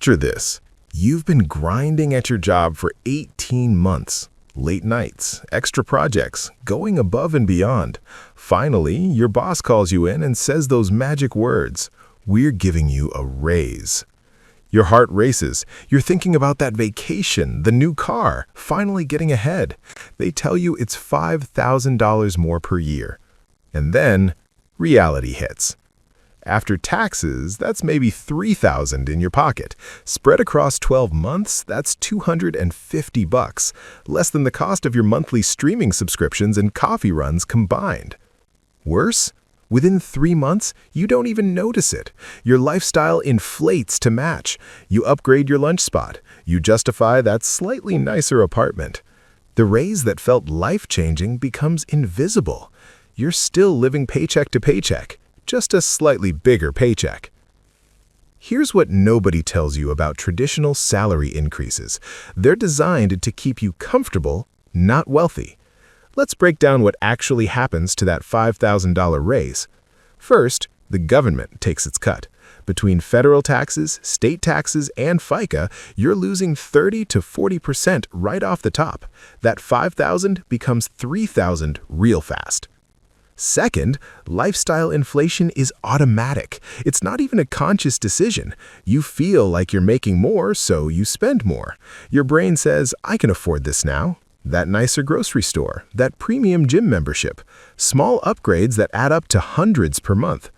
Picture this. You've been grinding at your job for 18 months. Late nights, extra projects, going above and beyond. Finally, your boss calls you in and says those magic words, "We're giving you a raise." Your heart races. You're thinking about that vacation, the new car, finally getting ahead. They tell you it's $5,000 more per year. And then, reality hits. After taxes, that's maybe $3,000 in your pocket. Spread across 12 months, that's $250, less than the cost of your monthly streaming subscriptions and coffee runs combined. Worse, within 3 months, you don't even notice it. Your lifestyle inflates to match. You upgrade your lunch spot. You justify that slightly nicer apartment. The raise that felt life-changing becomes invisible. You're still living paycheck to paycheck. Just a slightly bigger paycheck. Here's what nobody tells you about traditional salary increases. They're designed to keep you comfortable, not wealthy. Let's break down what actually happens to that $5,000 raise. First, the government takes its cut. Between federal taxes, state taxes, and FICA, you're losing 30 to 40% right off the top. That $5,000 becomes $3,000 real fast. Second, lifestyle inflation is automatic. It's not even a conscious decision. You feel like you're making more, so you spend more. Your brain says, "I can afford this now." That nicer grocery store, that premium gym membership, small upgrades that add up to hundreds per month.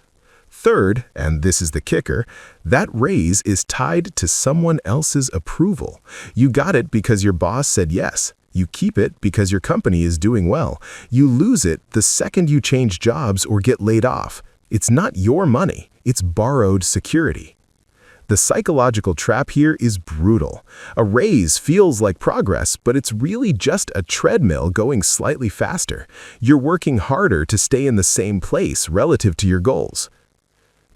Third, and this is the kicker, that raise is tied to someone else's approval. You got it because your boss said yes. You keep it because your company is doing well. You lose it the second you change jobs or get laid off. It's not your money, it's borrowed security. The psychological trap here is brutal. A raise feels like progress, but it's really just a treadmill going slightly faster. You're working harder to stay in the same place relative to your goals.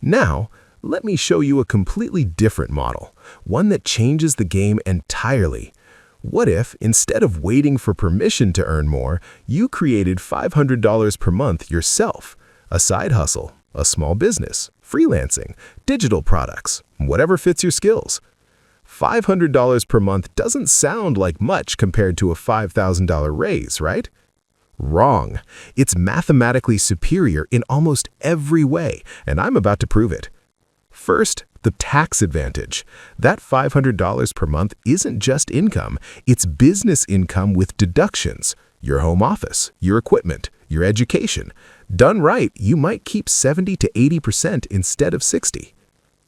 Now, let me show you a completely different model, one that changes the game entirely. What if, instead of waiting for permission to earn more, you created $500 per month yourself? A side hustle, a small business, freelancing, digital products, whatever fits your skills. $500 per month doesn't sound like much compared to a $5,000 raise, right? Wrong. It's mathematically superior in almost every way, and I'm about to prove it. First, the tax advantage. That $500 per month isn't just income, it's business income with deductions. Your home office, your equipment, your education. Done right, you might keep 70 to 80% instead of 60.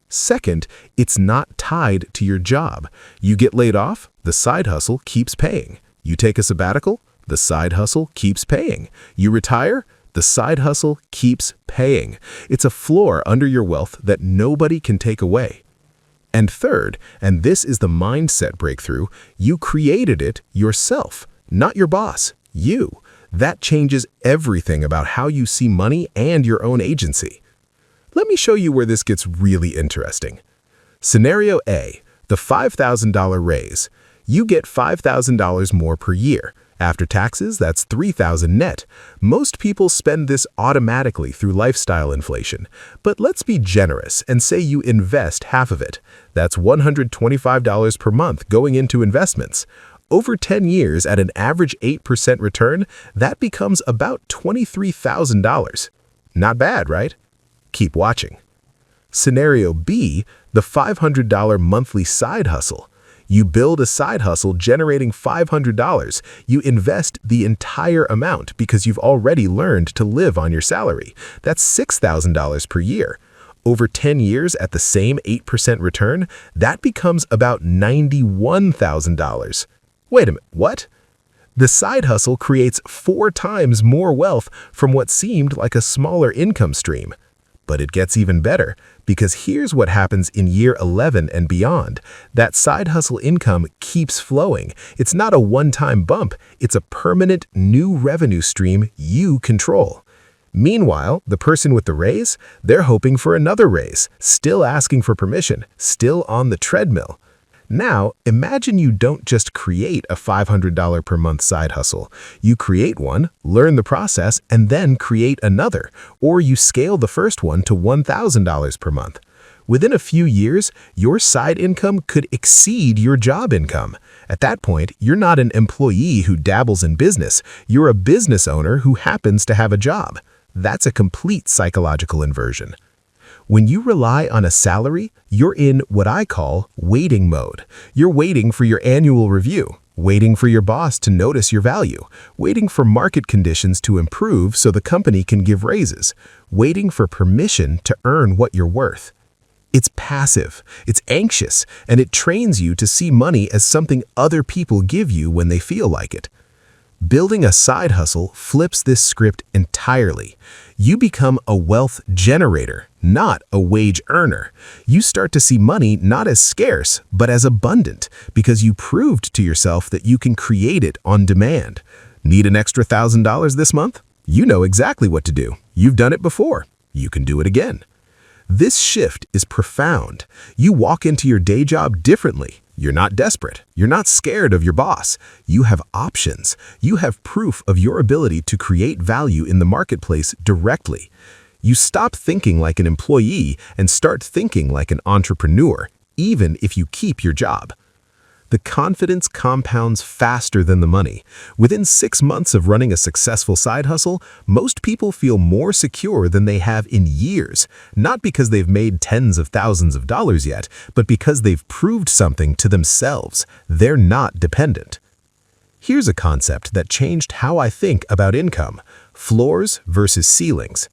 Second, it's not tied to your job. You get laid off, the side hustle keeps paying. You take a sabbatical, the side hustle keeps paying. You retire, the side hustle keeps paying. It's a floor under your wealth that nobody can take away. And third, and this is the mindset breakthrough, you created it yourself, not your boss, you. That changes everything about how you see money and your own agency. Let me show you where this gets really interesting. Scenario A, the $5,000 raise. You get $5,000 more per year. After taxes, that's $3,000 net. Most people spend this automatically through lifestyle inflation. But let's be generous and say you invest half of it. That's $125 per month going into investments. Over 10 years at an average 8% return, that becomes about $23,000. Not bad, right? Keep watching. Scenario B, the $500 monthly side hustle. You build a side hustle generating $500. You invest the entire amount because you've already learned to live on your salary. That's $6,000 per year. Over 10 years at the same 8% return, that becomes about $91,000. Wait a minute, what? The side hustle creates 4 times more wealth from what seemed like a smaller income stream. But it gets even better, because here's what happens in year 11 and beyond. That side hustle income keeps flowing. It's not a one-time bump. It's a permanent new revenue stream you control. Meanwhile, the person with the raise, they're hoping for another raise, still asking for permission, still on the treadmill. Now, imagine you don't just create a $500 per month side hustle. You create one, learn the process, and then create another, or you scale the first one to $1,000 per month. Within a few years, your side income could exceed your job income. At that point, you're not an employee who dabbles in business. You're a business owner who happens to have a job. That's a complete psychological inversion. When you rely on a salary, you're in what I call waiting mode. You're waiting for your annual review, waiting for your boss to notice your value, waiting for market conditions to improve so the company can give raises, waiting for permission to earn what you're worth. It's passive, it's anxious, and it trains you to see money as something other people give you when they feel like it. Building a side hustle flips this script entirely. You become a wealth generator, not a wage earner. You start to see money not as scarce, but as abundant, because you proved to yourself that you can create it on demand. Need an extra $1,000 this month? You know exactly what to do. You've done it before. You can do it again. This shift is profound. You walk into your day job differently. You're not desperate. You're not scared of your boss. You have options. You have proof of your ability to create value in the marketplace directly. You stop thinking like an employee and start thinking like an entrepreneur, even if you keep your job. The confidence compounds faster than the money. Within 6 months of running a successful side hustle, most people feel more secure than they have in years, not because they've made tens of thousands of dollars yet, but because they've proved something to themselves. They're not dependent. Here's a concept that changed how I think about income: floors versus ceilings.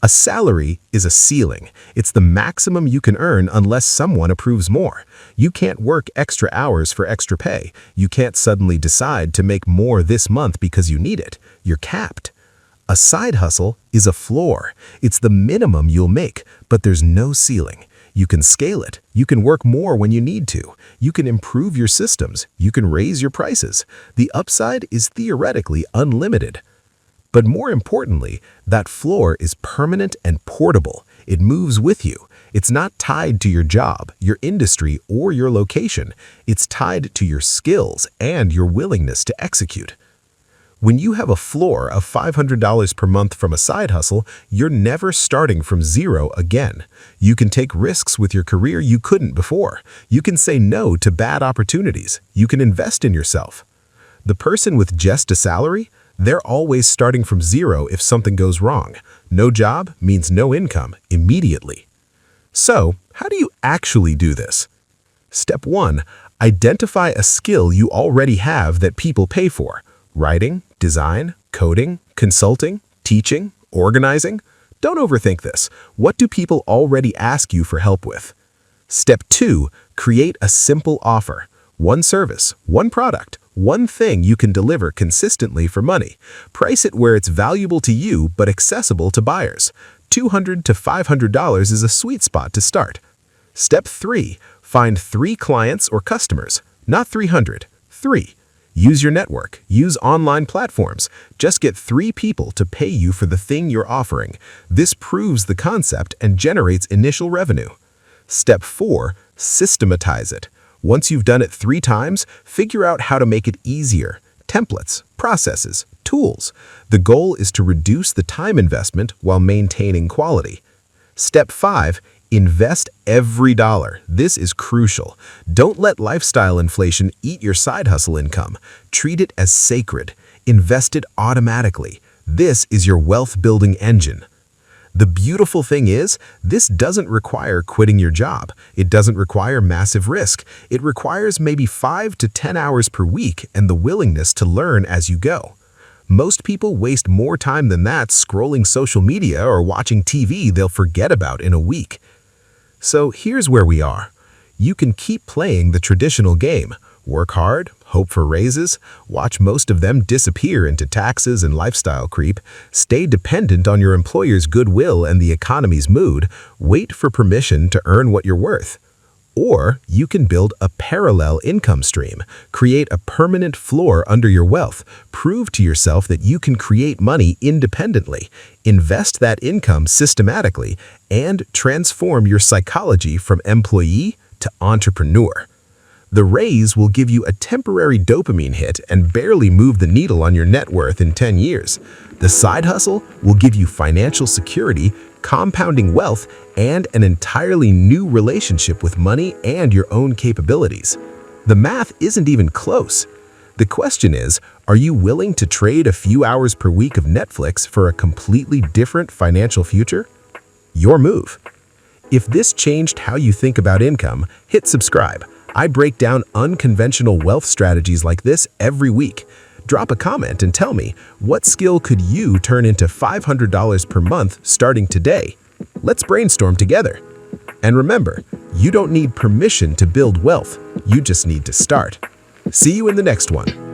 A salary is a ceiling. It's the maximum you can earn unless someone approves more. You can't work extra hours for extra pay. You can't suddenly decide to make more this month because you need it. You're capped. A side hustle is a floor. It's the minimum you'll make, but there's no ceiling. You can scale it. You can work more when you need to. You can improve your systems. You can raise your prices. The upside is theoretically unlimited. But more importantly, that floor is permanent and portable. It moves with you. It's not tied to your job, your industry, or your location. It's tied to your skills and your willingness to execute. When you have a floor of $500 per month from a side hustle, you're never starting from zero again. You can take risks with your career you couldn't before. You can say no to bad opportunities. You can invest in yourself. The person with just a salary, they're always starting from zero if something goes wrong. No job means no income immediately. So, how do you actually do this? Step 1. Identify a skill you already have that people pay for. Writing, design, coding, consulting, teaching, organizing. Don't overthink this. What do people already ask you for help with? Step 2. Create a simple offer. One service, one product, one thing you can deliver consistently for money. Price it where it's valuable to you but accessible to buyers. $200 to $500 is a sweet spot to start. Step 3. Find 3 clients or customers, not 300. 3. Use your network. Use online platforms. Just get 3 people to pay you for the thing you're offering. This proves the concept and generates initial revenue. Step 4. Systematize it. Once you've done it 3 times, figure out how to make it easier. Templates, processes, tools. The goal is to reduce the time investment while maintaining quality. Step 5. Invest every dollar. This is crucial. Don't let lifestyle inflation eat your side hustle income. Treat it as sacred. Invest it automatically. This is your wealth-building engine. The beautiful thing is, this doesn't require quitting your job. It doesn't require massive risk. It requires maybe 5 to 10 hours per week and the willingness to learn as you go. Most people waste more time than that scrolling social media or watching TV they'll forget about in a week. So here's where we are. You can keep playing the traditional game. Work hard, hope for raises, watch most of them disappear into taxes and lifestyle creep, stay dependent on your employer's goodwill and the economy's mood, wait for permission to earn what you're worth. Or you can build a parallel income stream, create a permanent floor under your wealth, prove to yourself that you can create money independently, invest that income systematically, and transform your psychology from employee to entrepreneur. The raise will give you a temporary dopamine hit and barely move the needle on your net worth in 10 years. The side hustle will give you financial security, compounding wealth, and an entirely new relationship with money and your own capabilities. The math isn't even close. The question is, are you willing to trade a few hours per week of Netflix for a completely different financial future? Your move. If this changed how you think about income, hit subscribe. I break down unconventional wealth strategies like this every week. Drop a comment and tell me, what skill could you turn into $500 per month starting today? Let's brainstorm together. And remember, you don't need permission to build wealth. You just need to start. See you in the next one.